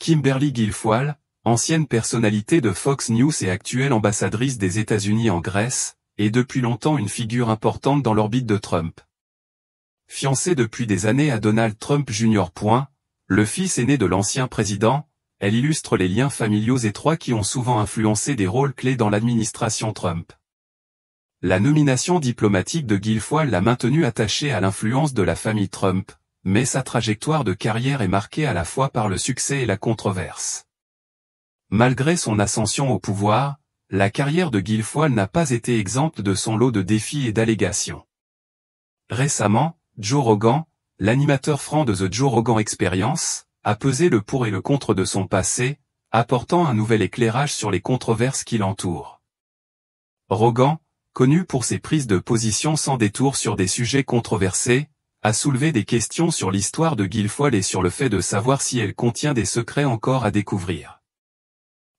Kimberly Guilfoyle, ancienne personnalité de Fox News et actuelle ambassadrice des États-Unis en Grèce, est depuis longtemps une figure importante dans l'orbite de Trump. Fiancée depuis des années à Donald Trump Jr. Le fils aîné de l'ancien président, elle illustre les liens familiaux étroits qui ont souvent influencé des rôles clés dans l'administration Trump. La nomination diplomatique de Guilfoyle l'a maintenue attachée à l'influence de la famille Trump, mais sa trajectoire de carrière est marquée à la fois par le succès et la controverse. Malgré son ascension au pouvoir, la carrière de Guilfoyle n'a pas été exempte de son lot de défis et d'allégations. Récemment, Joe Rogan, l'animateur franc de The Joe Rogan Experience, a pesé le pour et le contre de son passé, apportant un nouvel éclairage sur les controverses qui l'entourent. Rogan, connu pour ses prises de position sans détour sur des sujets controversés, a soulevé des questions sur l'histoire de Guilfoyle et sur le fait de savoir si elle contient des secrets encore à découvrir.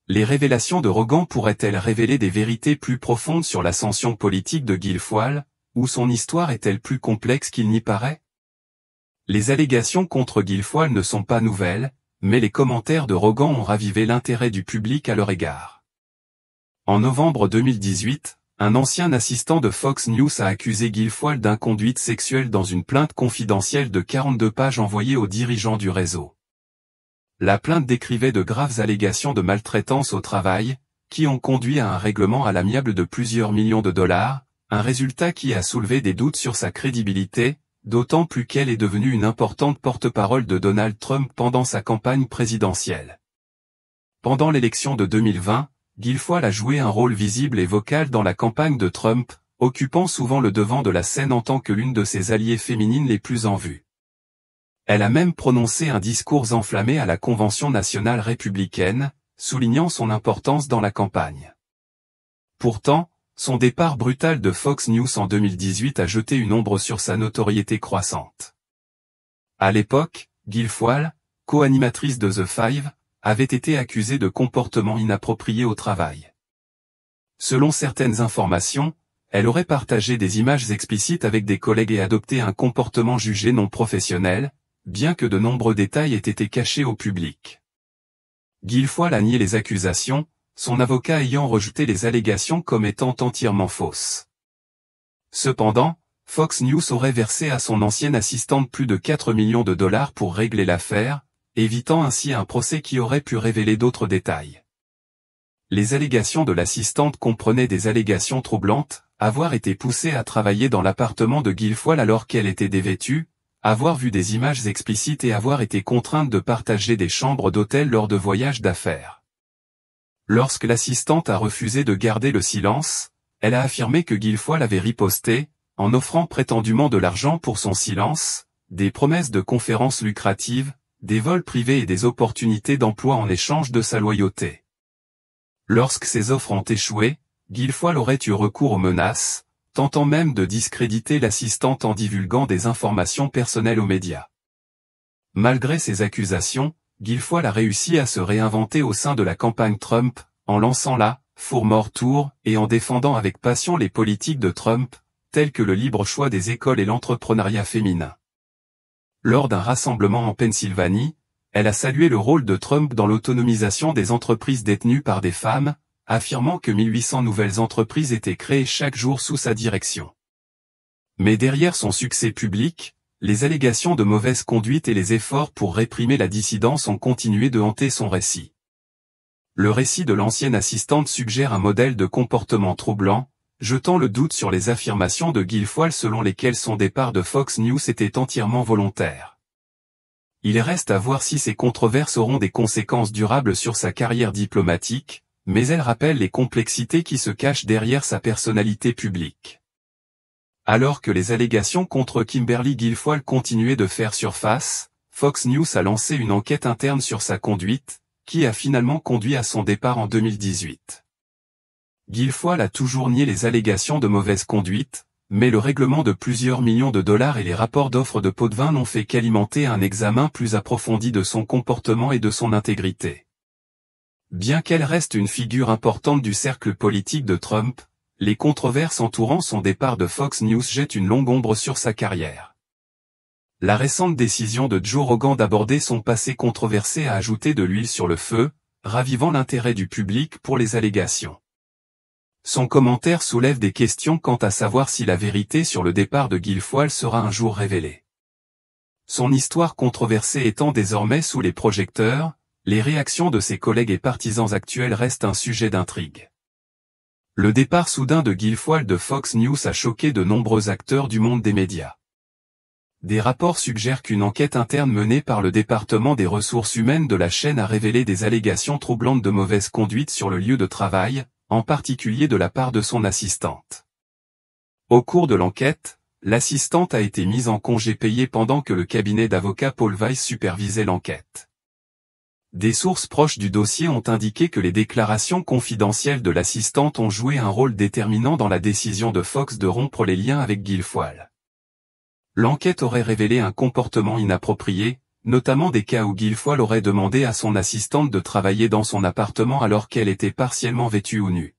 Les révélations de Rogan pourraient-elles révéler des vérités plus profondes sur l'ascension politique de Guilfoyle, ou son histoire est-elle plus complexe qu'il n'y paraît? Les allégations contre Guilfoyle ne sont pas nouvelles, mais les commentaires de Rogan ont ravivé l'intérêt du public à leur égard. En novembre 2018, un ancien assistant de Fox News a accusé Guilfoyle d'inconduite sexuelle dans une plainte confidentielle de 42 pages envoyée aux dirigeants du réseau. La plainte décrivait de graves allégations de maltraitance au travail, qui ont conduit à un règlement à l'amiable de plusieurs millions de dollars, un résultat qui a soulevé des doutes sur sa crédibilité, d'autant plus qu'elle est devenue une importante porte-parole de Donald Trump pendant sa campagne présidentielle. Pendant l'élection de 2020, Guilfoyle a joué un rôle visible et vocal dans la campagne de Trump, occupant souvent le devant de la scène en tant que l'une de ses alliées féminines les plus en vue. Elle a même prononcé un discours enflammé à la Convention nationale républicaine, soulignant son importance dans la campagne. Pourtant, son départ brutal de Fox News en 2018 a jeté une ombre sur sa notoriété croissante. À l'époque, Guilfoyle, co-animatrice de The Five, avait été accusée de comportements inappropriés au travail. Selon certaines informations, elle aurait partagé des images explicites avec des collègues et adopté un comportement jugé non professionnel, bien que de nombreux détails aient été cachés au public. Guilfoyle a nié les accusations, son avocat ayant rejeté les allégations comme étant entièrement fausses. Cependant, Fox News aurait versé à son ancienne assistante plus de 4 millions de dollars pour régler l'affaire, évitant ainsi un procès qui aurait pu révéler d'autres détails. Les allégations de l'assistante comprenaient des allégations troublantes, avoir été poussée à travailler dans l'appartement de Guilfoyle alors qu'elle était dévêtue, avoir vu des images explicites et avoir été contrainte de partager des chambres d'hôtel lors de voyages d'affaires. Lorsque l'assistante a refusé de garder le silence, elle a affirmé que Guilfoyle avait riposté, en offrant prétendument de l'argent pour son silence, des promesses de conférences lucratives, des vols privés et des opportunités d'emploi en échange de sa loyauté. Lorsque ces offres ont échoué, Guilfoyle aurait eu recours aux menaces, tentant même de discréditer l'assistante en divulguant des informations personnelles aux médias. Malgré ces accusations, Guilfoyle a réussi à se réinventer au sein de la campagne Trump, en lançant la « Furthermore Tour » et en défendant avec passion les politiques de Trump, telles que le libre choix des écoles et l'entrepreneuriat féminin. Lors d'un rassemblement en Pennsylvanie, elle a salué le rôle de Trump dans l'autonomisation des entreprises détenues par des femmes, affirmant que 1800 nouvelles entreprises étaient créées chaque jour sous sa direction. Mais derrière son succès public, les allégations de mauvaise conduite et les efforts pour réprimer la dissidence ont continué de hanter son récit. Le récit de l'ancienne assistante suggère un modèle de comportement troublant, jetant le doute sur les affirmations de Guilfoyle selon lesquelles son départ de Fox News était entièrement volontaire. Il reste à voir si ces controverses auront des conséquences durables sur sa carrière diplomatique, mais elles rappellent les complexités qui se cachent derrière sa personnalité publique. Alors que les allégations contre Kimberly Guilfoyle continuaient de faire surface, Fox News a lancé une enquête interne sur sa conduite, qui a finalement conduit à son départ en 2018. Guilfoyle a toujours nié les allégations de mauvaise conduite, mais le règlement de plusieurs millions de dollars et les rapports d'offres de pots de vin n'ont fait qu'alimenter un examen plus approfondi de son comportement et de son intégrité. Bien qu'elle reste une figure importante du cercle politique de Trump, les controverses entourant son départ de Fox News jettent une longue ombre sur sa carrière. la récente décision de Joe Rogan d'aborder son passé controversé a ajouté de l'huile sur le feu, ravivant l'intérêt du public pour les allégations. Son commentaire soulève des questions quant à savoir si la vérité sur le départ de Guilfoyle sera un jour révélée. Son histoire controversée étant désormais sous les projecteurs, les réactions de ses collègues et partisans actuels restent un sujet d'intrigue. Le départ soudain de Guilfoyle de Fox News a choqué de nombreux acteurs du monde des médias. Des rapports suggèrent qu'une enquête interne menée par le département des ressources humaines de la chaîne a révélé des allégations troublantes de mauvaise conduite sur le lieu de travail, en particulier de la part de son assistante. Au cours de l'enquête, l'assistante a été mise en congé payé pendant que le cabinet d'avocats Paul Weiss supervisait l'enquête. Des sources proches du dossier ont indiqué que les déclarations confidentielles de l'assistante ont joué un rôle déterminant dans la décision de Fox de rompre les liens avec Guilfoyle. L'enquête aurait révélé un comportement inapproprié, notamment des cas où Guilfoyle aurait demandé à son assistante de travailler dans son appartement alors qu'elle était partiellement vêtue ou nue.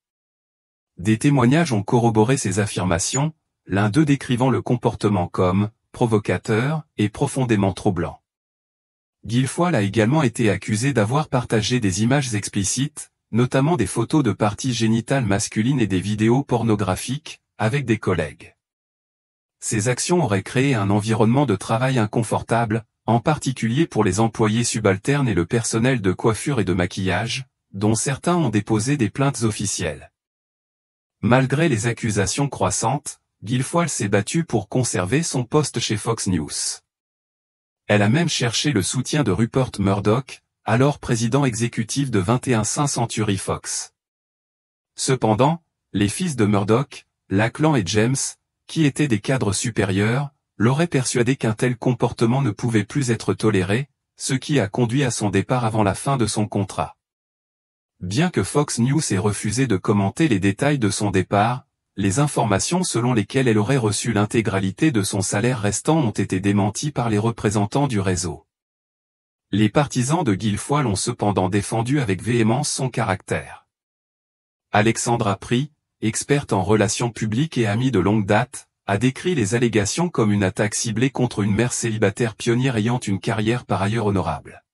Des témoignages ont corroboré ces affirmations, l'un d'eux décrivant le comportement comme « provocateur » et profondément troublant. Guilfoyle a également été accusé d'avoir partagé des images explicites, notamment des photos de parties génitales masculines et des vidéos pornographiques, avec des collègues. Ces actions auraient créé un environnement de travail inconfortable, en particulier pour les employés subalternes et le personnel de coiffure et de maquillage, dont certains ont déposé des plaintes officielles. Malgré les accusations croissantes, Guilfoyle s'est battue pour conserver son poste chez Fox News. Elle a même cherché le soutien de Rupert Murdoch, alors président exécutif de 21st Century Fox. Cependant, les fils de Murdoch, Lachlan et James, qui étaient des cadres supérieurs, l'auraient persuadé qu'un tel comportement ne pouvait plus être toléré, ce qui a conduit à son départ avant la fin de son contrat. Bien que Fox News ait refusé de commenter les détails de son départ, les informations selon lesquelles elle aurait reçu l'intégralité de son salaire restant ont été démenties par les représentants du réseau. Les partisans de Guilfoyle ont cependant défendu avec véhémence son caractère. Alexandra Prie, experte en relations publiques et amie de longue date, a décrit les allégations comme une attaque ciblée contre une mère célibataire pionnière ayant une carrière par ailleurs honorable.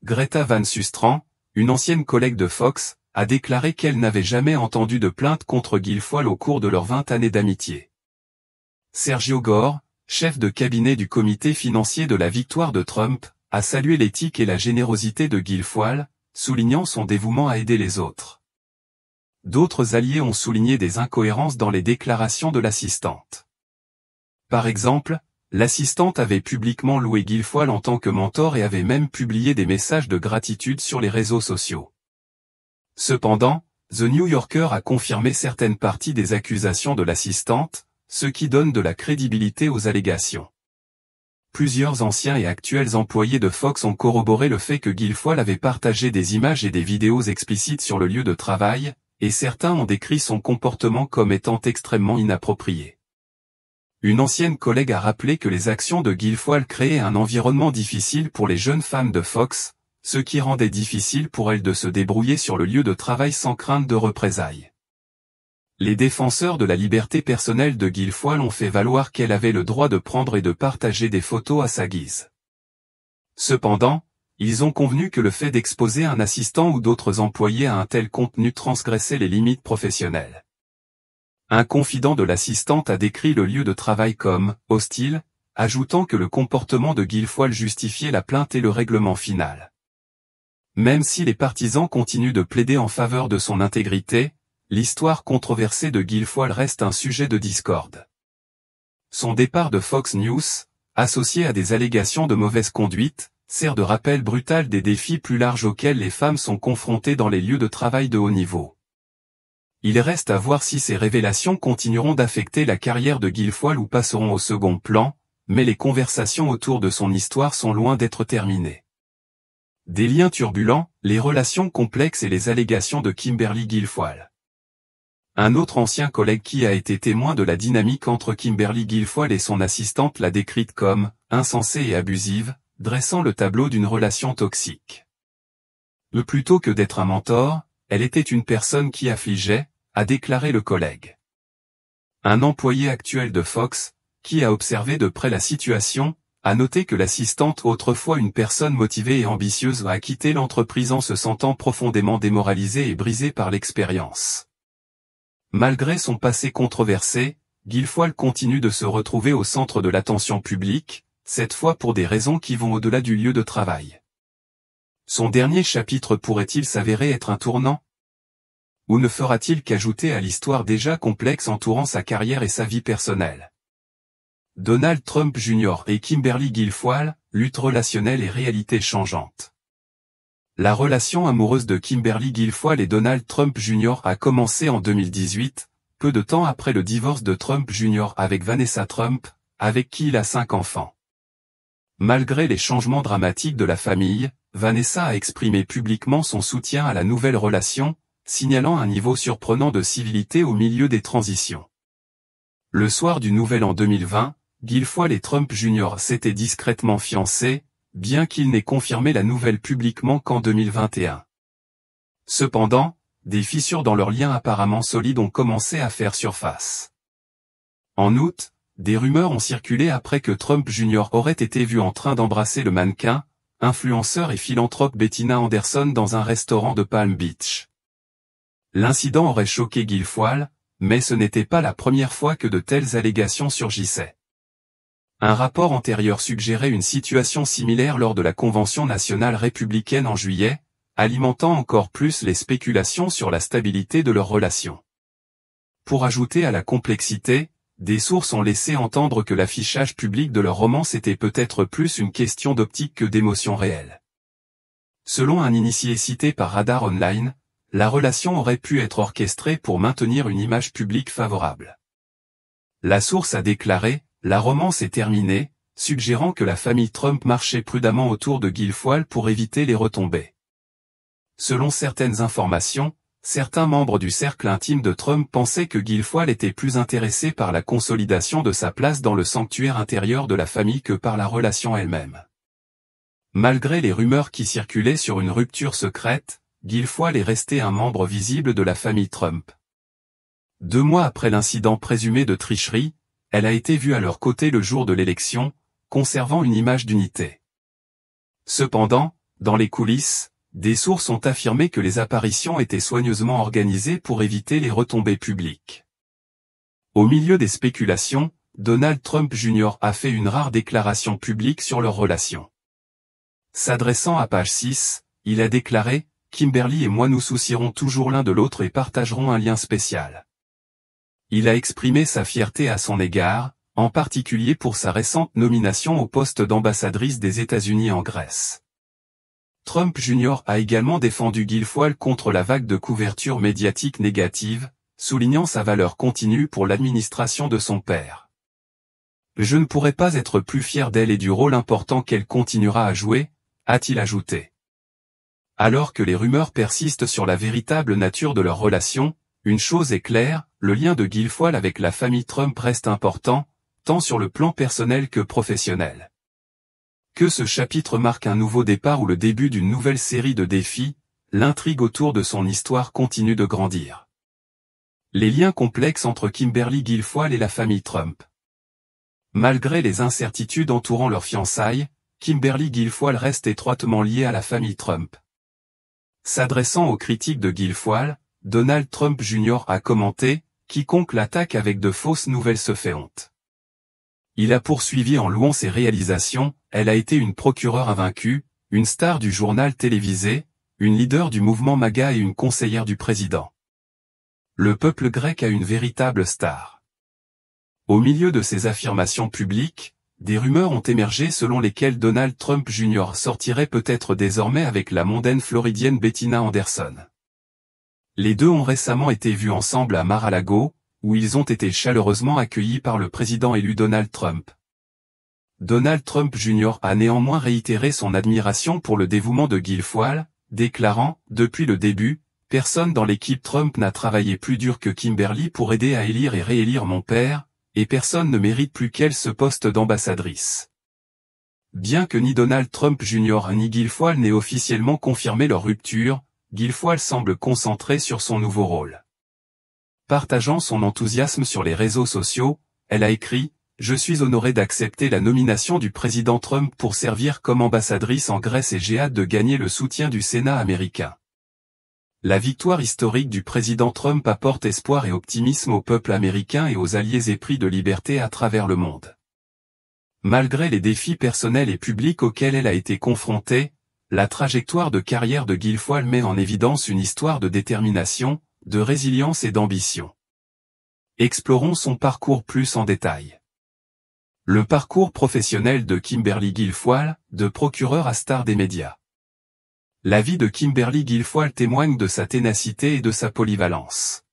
Greta Van Susteren, une ancienne collègue de Fox, a déclaré qu'elle n'avait jamais entendu de plainte contre Guilfoyle au cours de leurs 20 années d'amitié. Sergio Gore, chef de cabinet du comité financier de la victoire de Trump, a salué l'éthique et la générosité de Guilfoyle, soulignant son dévouement à aider les autres. D'autres alliés ont souligné des incohérences dans les déclarations de l'assistante. Par exemple, l'assistante avait publiquement loué Guilfoyle en tant que mentor et avait même publié des messages de gratitude sur les réseaux sociaux. Cependant, The New Yorker a confirmé certaines parties des accusations de l'assistante, ce qui donne de la crédibilité aux allégations. Plusieurs anciens et actuels employés de Fox ont corroboré le fait que Guilfoyle avait partagé des images et des vidéos explicites sur le lieu de travail, et certains ont décrit son comportement comme étant extrêmement inapproprié. Une ancienne collègue a rappelé que les actions de Guilfoyle créaient un environnement difficile pour les jeunes femmes de Fox, ce qui rendait difficile pour elles de se débrouiller sur le lieu de travail sans crainte de représailles. Les défenseurs de la liberté personnelle de Guilfoyle ont fait valoir qu'elle avait le droit de prendre et de partager des photos à sa guise. Cependant, ils ont convenu que le fait d'exposer un assistant ou d'autres employés à un tel contenu transgressait les limites professionnelles. Un confident de l'assistante a décrit le lieu de travail comme « hostile », ajoutant que le comportement de Guilfoyle justifiait la plainte et le règlement final. Même si les partisans continuent de plaider en faveur de son intégrité, l'histoire controversée de Guilfoyle reste un sujet de discorde. Son départ de Fox News, associé à des allégations de mauvaise conduite, sert de rappel brutal des défis plus larges auxquels les femmes sont confrontées dans les lieux de travail de haut niveau. Il reste à voir si ces révélations continueront d'affecter la carrière de Guilfoyle ou passeront au second plan, mais les conversations autour de son histoire sont loin d'être terminées. Des liens turbulents, les relations complexes et les allégations de Kimberly Guilfoyle. Un autre ancien collègue qui a été témoin de la dynamique entre Kimberly Guilfoyle et son assistante l'a décrite comme « insensée et abusive », dressant le tableau d'une relation toxique. Plutôt que d'être un mentor, elle était une personne qui affligeait, a déclaré le collègue. Un employé actuel de Fox, qui a observé de près la situation, À noter que l'assistante, autrefois une personne motivée et ambitieuse, a quitté l'entreprise en se sentant profondément démoralisée et brisée par l'expérience. Malgré son passé controversé, Guilfoyle continue de se retrouver au centre de l'attention publique, cette fois pour des raisons qui vont au-delà du lieu de travail. Son dernier chapitre pourrait-il s'avérer être un tournant? Ou ne fera-t-il qu'ajouter à l'histoire déjà complexe entourant sa carrière et sa vie personnelle? Donald Trump Jr. et Kimberly Guilfoyle, lutte relationnelle et réalité changeante. La relation amoureuse de Kimberly Guilfoyle et Donald Trump Jr. a commencé en 2018, peu de temps après le divorce de Trump Jr. avec Vanessa Trump, avec qui il a 5 enfants. Malgré les changements dramatiques de la famille, Vanessa a exprimé publiquement son soutien à la nouvelle relation, signalant un niveau surprenant de civilité au milieu des transitions. Le soir du Nouvel An 2020, Guilfoyle et Trump Jr. s'étaient discrètement fiancés, bien qu'il n'ait confirmé la nouvelle publiquement qu'en 2021. Cependant, des fissures dans leur lien apparemment solide ont commencé à faire surface. En août, des rumeurs ont circulé après que Trump Jr. aurait été vu en train d'embrasser le mannequin, influenceur et philanthrope Bettina Anderson dans un restaurant de Palm Beach. L'incident aurait choqué Guilfoyle, mais ce n'était pas la première fois que de telles allégations surgissaient. Un rapport antérieur suggérait une situation similaire lors de la Convention nationale républicaine en juillet, alimentant encore plus les spéculations sur la stabilité de leur relation. Pour ajouter à la complexité, des sources ont laissé entendre que l'affichage public de leur romance était peut-être plus une question d'optique que d'émotion réelle. Selon un initié cité par Radar Online, la relation aurait pu être orchestrée pour maintenir une image publique favorable. La source a déclaré: la romance est terminée, suggérant que la famille Trump marchait prudemment autour de Guilfoyle pour éviter les retombées. Selon certaines informations, certains membres du cercle intime de Trump pensaient que Guilfoyle était plus intéressé par la consolidation de sa place dans le sanctuaire intérieur de la famille que par la relation elle-même. Malgré les rumeurs qui circulaient sur une rupture secrète, Guilfoyle est resté un membre visible de la famille Trump. 2 mois après l'incident présumé de tricherie, elle a été vue à leur côté le jour de l'élection, conservant une image d'unité. Cependant, dans les coulisses, des sources ont affirmé que les apparitions étaient soigneusement organisées pour éviter les retombées publiques. Au milieu des spéculations, Donald Trump Jr. a fait une rare déclaration publique sur leur relation. S'adressant à Page 6, il a déclaré: « Kimberly et moi nous soucierons toujours l'un de l'autre et partagerons un lien spécial. » Il a exprimé sa fierté à son égard, en particulier pour sa récente nomination au poste d'ambassadrice des États-Unis en Grèce. Trump Jr. a également défendu Guilfoyle contre la vague de couverture médiatique négative, soulignant sa valeur continue pour l'administration de son père. « Je ne pourrais pas être plus fier d'elle et du rôle important qu'elle continuera à jouer », a-t-il ajouté. Alors que les rumeurs persistent sur la véritable nature de leur relation, une chose est claire, le lien de Guilfoyle avec la famille Trump reste important, tant sur le plan personnel que professionnel. Que ce chapitre marque un nouveau départ ou le début d'une nouvelle série de défis, l'intrigue autour de son histoire continue de grandir. Les liens complexes entre Kimberly Guilfoyle et la famille Trump. Malgré les incertitudes entourant leur fiançailles, Kimberly Guilfoyle reste étroitement liée à la famille Trump. S'adressant aux critiques de Guilfoyle, Donald Trump Jr. a commenté: « Quiconque l'attaque avec de fausses nouvelles se fait honte. » Il a poursuivi en louant ses réalisations: « Elle a été une procureure invaincue, une star du journal télévisé, une leader du mouvement MAGA et une conseillère du président. Le peuple grec a une véritable star. » Au milieu de ces affirmations publiques, des rumeurs ont émergé selon lesquelles Donald Trump Jr. sortirait peut-être désormais avec la mondaine floridienne Bettina Anderson. Les deux ont récemment été vus ensemble à Mar-a-Lago, où ils ont été chaleureusement accueillis par le président élu Donald Trump. Donald Trump Jr. a néanmoins réitéré son admiration pour le dévouement de Guilfoyle, déclarant: « Depuis le début, personne dans l'équipe Trump n'a travaillé plus dur que Kimberly pour aider à élire et réélire mon père, et personne ne mérite plus qu'elle ce poste d'ambassadrice. » Bien que ni Donald Trump Jr. ni Guilfoyle n'aient officiellement confirmé leur rupture, Guilfoyle semble concentré sur son nouveau rôle. Partageant son enthousiasme sur les réseaux sociaux, elle a écrit: Je suis honoré d'accepter la nomination du président Trump pour servir comme ambassadrice en Grèce et j'ai hâte de gagner le soutien du Sénat américain. La victoire historique du président Trump apporte espoir et optimisme au peuple américain et aux alliés épris de liberté à travers le monde. Malgré les défis personnels et publics auxquels elle a été confrontée, la trajectoire de carrière de Guilfoyle met en évidence une histoire de détermination, de résilience et d'ambition. Explorons son parcours plus en détail. Le parcours professionnel de Kimberly Guilfoyle, de procureur à star des médias. La vie de Kimberly Guilfoyle témoigne de sa ténacité et de sa polyvalence.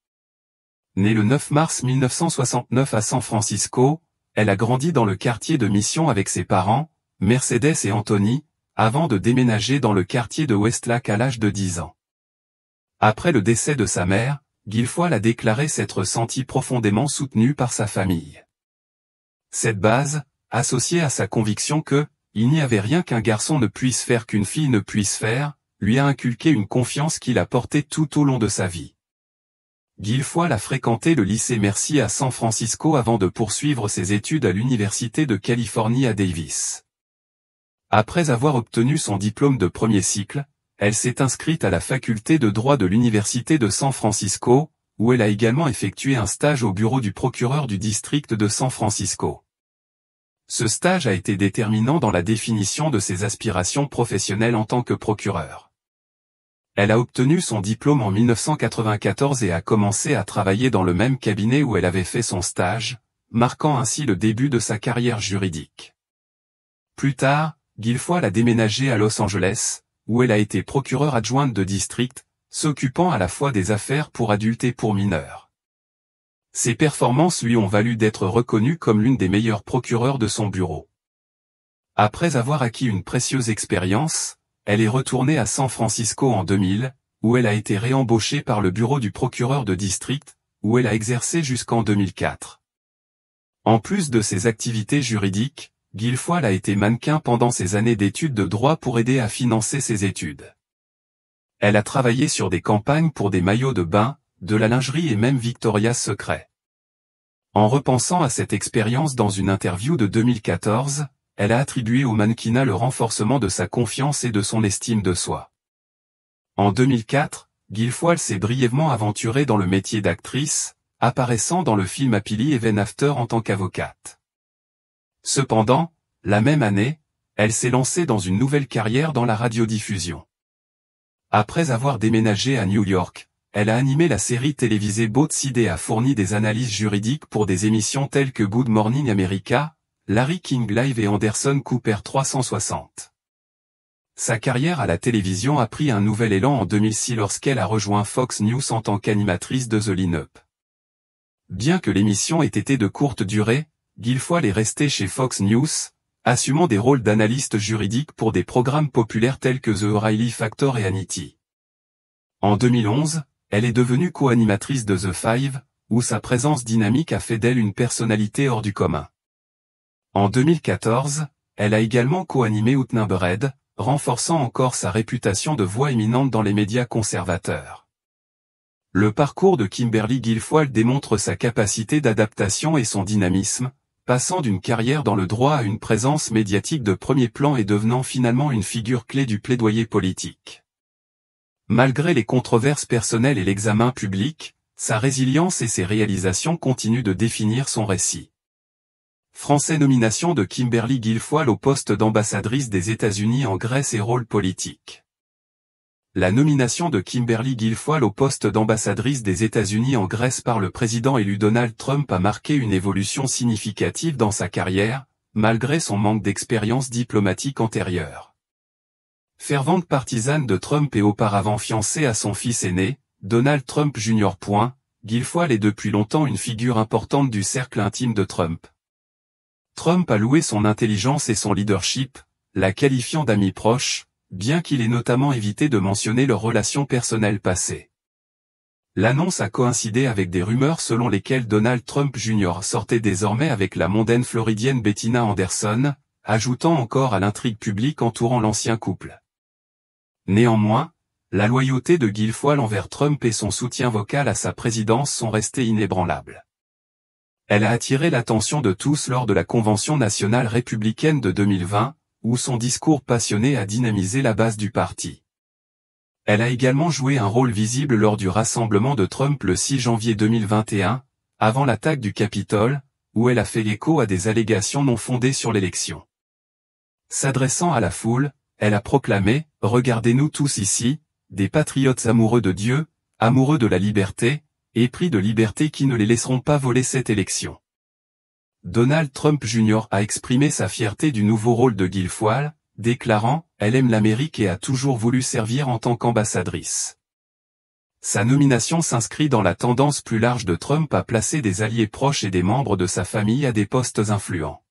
Née le 9 mars 1969 à San Francisco, elle a grandi dans le quartier de Mission avec ses parents, Mercedes et Anthony, avant de déménager dans le quartier de Westlake à l'âge de 10 ans. Après le décès de sa mère, Guilfoyle a déclaré s'être sentie profondément soutenue par sa famille. Cette base, associée à sa conviction que il n'y avait rien qu'un garçon ne puisse faire qu'une fille ne puisse faire, lui a inculqué une confiance qu'il a portée tout au long de sa vie. Guilfoyle a fréquenté le lycée Mercy à San Francisco avant de poursuivre ses études à l'Université de Californie à Davis. Après avoir obtenu son diplôme de premier cycle, elle s'est inscrite à la faculté de droit de l'Université de San Francisco, où elle a également effectué un stage au bureau du procureur du district de San Francisco. Ce stage a été déterminant dans la définition de ses aspirations professionnelles en tant que procureur. Elle a obtenu son diplôme en 1994 et a commencé à travailler dans le même cabinet où elle avait fait son stage, marquant ainsi le début de sa carrière juridique. Plus tard, Guilfoyle a déménagé à Los Angeles, où elle a été procureure adjointe de district, s'occupant à la fois des affaires pour adultes et pour mineurs. Ses performances lui ont valu d'être reconnue comme l'une des meilleures procureurs de son bureau. Après avoir acquis une précieuse expérience, elle est retournée à San Francisco en 2000, où elle a été réembauchée par le bureau du procureur de district, où elle a exercé jusqu'en 2004. En plus de ses activités juridiques, Guilfoyle a été mannequin pendant ses années d'études de droit pour aider à financer ses études. Elle a travaillé sur des campagnes pour des maillots de bain, de la lingerie et même Victoria's Secret. En repensant à cette expérience dans une interview de 2014, elle a attribué au mannequinat le renforcement de sa confiance et de son estime de soi. En 2004, Guilfoyle s'est brièvement aventurée dans le métier d'actrice, apparaissant dans le film Happily Ever After en tant qu'avocate. Cependant, la même année, elle s'est lancée dans une nouvelle carrière dans la radiodiffusion. Après avoir déménagé à New York, elle a animé la série télévisée Boat Side et a fourni des analyses juridiques pour des émissions telles que Good Morning America, Larry King Live et Anderson Cooper 360. Sa carrière à la télévision a pris un nouvel élan en 2006 lorsqu'elle a rejoint Fox News en tant qu'animatrice de The Line-Up. Bien que l'émission ait été de courte durée, Guilfoyle est restée chez Fox News, assumant des rôles d'analyste juridique pour des programmes populaires tels que The O'Reilly Factor et Hannity. En 2011, elle est devenue co-animatrice de The Five, où sa présence dynamique a fait d'elle une personnalité hors du commun. En 2014, elle a également co-animé Outnumbered Red, renforçant encore sa réputation de voix éminente dans les médias conservateurs. Le parcours de Kimberly Guilfoyle démontre sa capacité d'adaptation et son dynamisme, passant d'une carrière dans le droit à une présence médiatique de premier plan et devenant finalement une figure clé du plaidoyer politique. Malgré les controverses personnelles et l'examen public, sa résilience et ses réalisations continuent de définir son récit. Français nomination de Kimberly Guilfoyle au poste d'ambassadrice des États-Unis en Grèce et rôle politique. La nomination de Kimberly Guilfoyle au poste d'ambassadrice des États-Unis en Grèce par le président élu Donald Trump a marqué une évolution significative dans sa carrière, malgré son manque d'expérience diplomatique antérieure. Fervente partisane de Trump et auparavant fiancée à son fils aîné, Donald Trump Jr. Guilfoyle est depuis longtemps une figure importante du cercle intime de Trump. Trump a loué son intelligence et son leadership, la qualifiant d'ami proche, bien qu'il ait notamment évité de mentionner leurs relations personnelles passées. L'annonce a coïncidé avec des rumeurs selon lesquelles Donald Trump Jr. sortait désormais avec la mondaine floridienne Bettina Anderson, ajoutant encore à l'intrigue publique entourant l'ancien couple. Néanmoins, la loyauté de Guilfoyle envers Trump et son soutien vocal à sa présidence sont restés inébranlables. Elle a attiré l'attention de tous lors de la Convention nationale républicaine de 2020, où son discours passionné a dynamisé la base du parti. Elle a également joué un rôle visible lors du rassemblement de Trump le 6 janvier 2021, avant l'attaque du Capitole, où elle a fait écho à des allégations non fondées sur l'élection. S'adressant à la foule, elle a proclamé « Regardez-nous tous ici, des patriotes amoureux de Dieu, amoureux de la liberté, épris de liberté qui ne les laisseront pas voler cette élection. » Donald Trump Jr. a exprimé sa fierté du nouveau rôle de Guilfoyle, déclarant « Elle aime l'Amérique et a toujours voulu servir en tant qu'ambassadrice ». Sa nomination s'inscrit dans la tendance plus large de Trump à placer des alliés proches et des membres de sa famille à des postes influents.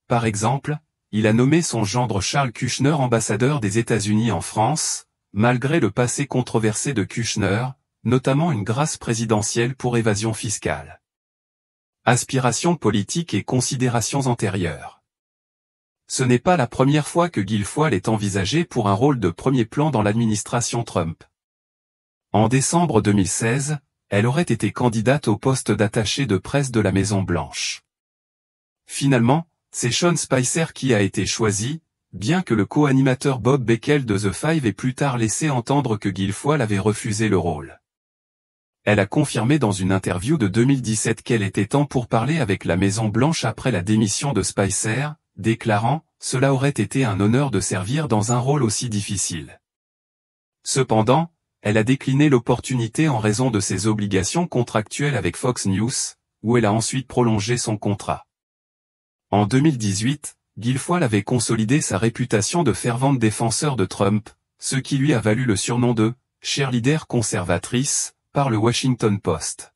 Par exemple, il a nommé son gendre Charles Kushner ambassadeur des États-Unis en France, malgré le passé controversé de Kushner, notamment une grâce présidentielle pour évasion fiscale. Aspirations politiques et considérations antérieures. Ce n'est pas la première fois que Guilfoyle est envisagée pour un rôle de premier plan dans l'administration Trump. En décembre 2016, elle aurait été candidate au poste d'attachée de presse de la Maison-Blanche. Finalement, c'est Sean Spicer qui a été choisi, bien que le co-animateur Bob Beckel de The Five ait plus tard laissé entendre que Guilfoyle avait refusé le rôle. Elle a confirmé dans une interview de 2017 qu'elle était temps pour parler avec la Maison-Blanche après la démission de Spicer, déclarant « Cela aurait été un honneur de servir dans un rôle aussi difficile ». Cependant, elle a décliné l'opportunité en raison de ses obligations contractuelles avec Fox News, où elle a ensuite prolongé son contrat. En 2018, Guilfoyle avait consolidé sa réputation de fervente défenseur de Trump, ce qui lui a valu le surnom de « cheerleader conservatrice » par le Washington Post.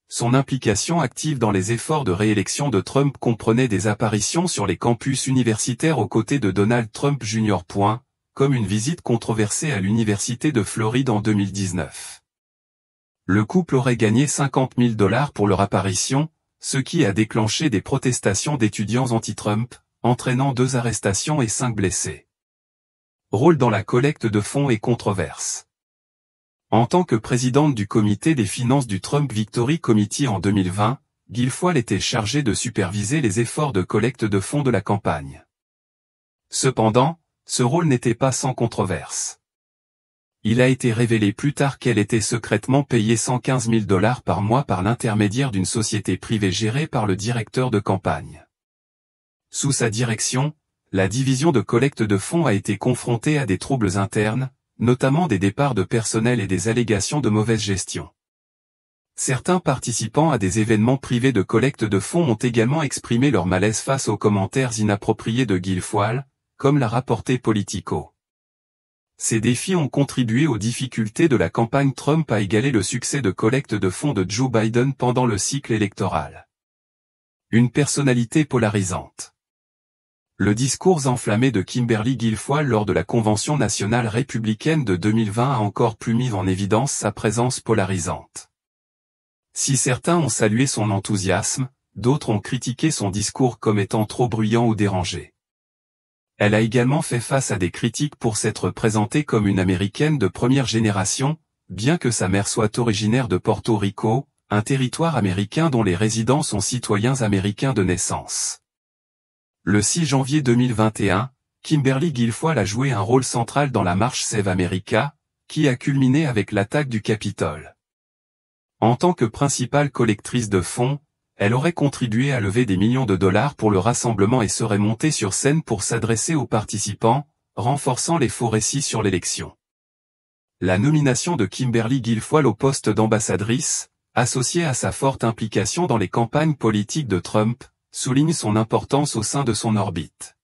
Son implication active dans les efforts de réélection de Trump comprenait des apparitions sur les campus universitaires aux côtés de Donald Trump Jr. Comme une visite controversée à l'université de Floride en 2019. Le couple aurait gagné $50 000 pour leur apparition, ce qui a déclenché des protestations d'étudiants anti-Trump, entraînant 2 arrestations et 5 blessés. Rôle dans la collecte de fonds et controverses. En tant que présidente du comité des finances du Trump Victory Committee en 2020, Guilfoyle était chargée de superviser les efforts de collecte de fonds de la campagne. Cependant, ce rôle n'était pas sans controverse. Il a été révélé plus tard qu'elle était secrètement payée $115 000 par mois par l'intermédiaire d'une société privée gérée par le directeur de campagne. Sous sa direction, la division de collecte de fonds a été confrontée à des troubles internes, notamment des départs de personnel et des allégations de mauvaise gestion. Certains participants à des événements privés de collecte de fonds ont également exprimé leur malaise face aux commentaires inappropriés de Guilfoyle, comme l'a rapporté Politico. Ces défis ont contribué aux difficultés de la campagne Trump à égaler le succès de collecte de fonds de Joe Biden pendant le cycle électoral. Une personnalité polarisante. Le discours enflammé de Kimberly Guilfoyle lors de la Convention nationale républicaine de 2020 a encore plus mis en évidence sa présence polarisante. Si certains ont salué son enthousiasme, d'autres ont critiqué son discours comme étant trop bruyant ou dérangé. Elle a également fait face à des critiques pour s'être présentée comme une Américaine de première génération, bien que sa mère soit originaire de Porto Rico, un territoire américain dont les résidents sont citoyens américains de naissance. Le 6 janvier 2021, Kimberly Guilfoyle a joué un rôle central dans la marche Save America, qui a culminé avec l'attaque du Capitole. En tant que principale collectrice de fonds, elle aurait contribué à lever des millions de dollars pour le rassemblement et serait montée sur scène pour s'adresser aux participants, renforçant les faux récits sur l'élection. La nomination de Kimberly Guilfoyle au poste d'ambassadrice, associée à sa forte implication dans les campagnes politiques de Trump, souligne son importance au sein de son orbite.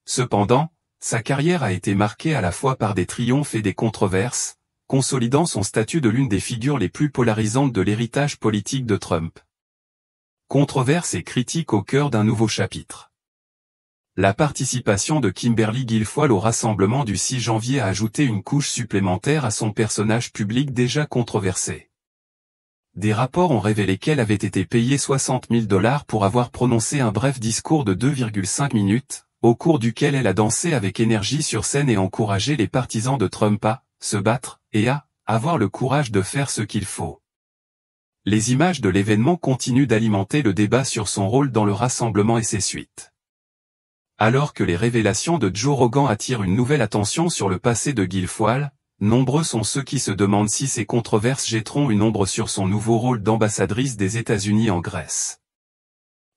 Cependant, sa carrière a été marquée à la fois par des triomphes et des controverses, consolidant son statut de l'une des figures les plus polarisantes de l'héritage politique de Trump. Controverses et critiques au cœur d'un nouveau chapitre. La participation de Kimberly Guilfoyle au rassemblement du 6 janvier a ajouté une couche supplémentaire à son personnage public déjà controversé. Des rapports ont révélé qu'elle avait été payée $60 000 pour avoir prononcé un bref discours de 2,5 minutes, au cours duquel elle a dansé avec énergie sur scène et encouragé les partisans de Trump à se battre et à avoir le courage de faire ce qu'il faut. Les images de l'événement continuent d'alimenter le débat sur son rôle dans le rassemblement et ses suites. Alors que les révélations de Joe Rogan attirent une nouvelle attention sur le passé de Guilfoyle, nombreux sont ceux qui se demandent si ces controverses jetteront une ombre sur son nouveau rôle d'ambassadrice des États-Unis en Grèce.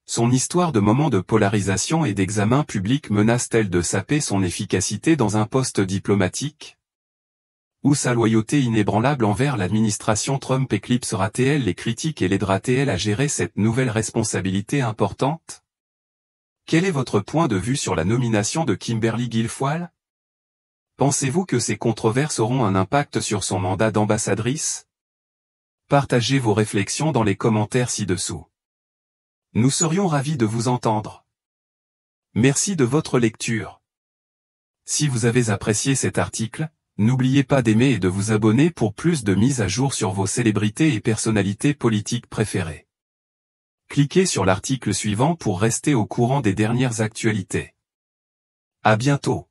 Son histoire de moments de polarisation et d'examen public menace-t-elle de saper son efficacité dans un poste diplomatique? Ou sa loyauté inébranlable envers l'administration Trump éclipsera-t-elle les critiques et l'aidera-t-elle à gérer cette nouvelle responsabilité importante? Quel est votre point de vue sur la nomination de Kimberly Guilfoyle? Pensez-vous que ces controverses auront un impact sur son mandat d'ambassadrice? Partagez vos réflexions dans les commentaires ci-dessous. Nous serions ravis de vous entendre. Merci de votre lecture. Si vous avez apprécié cet article, n'oubliez pas d'aimer et de vous abonner pour plus de mises à jour sur vos célébrités et personnalités politiques préférées. Cliquez sur l'article suivant pour rester au courant des dernières actualités. À bientôt.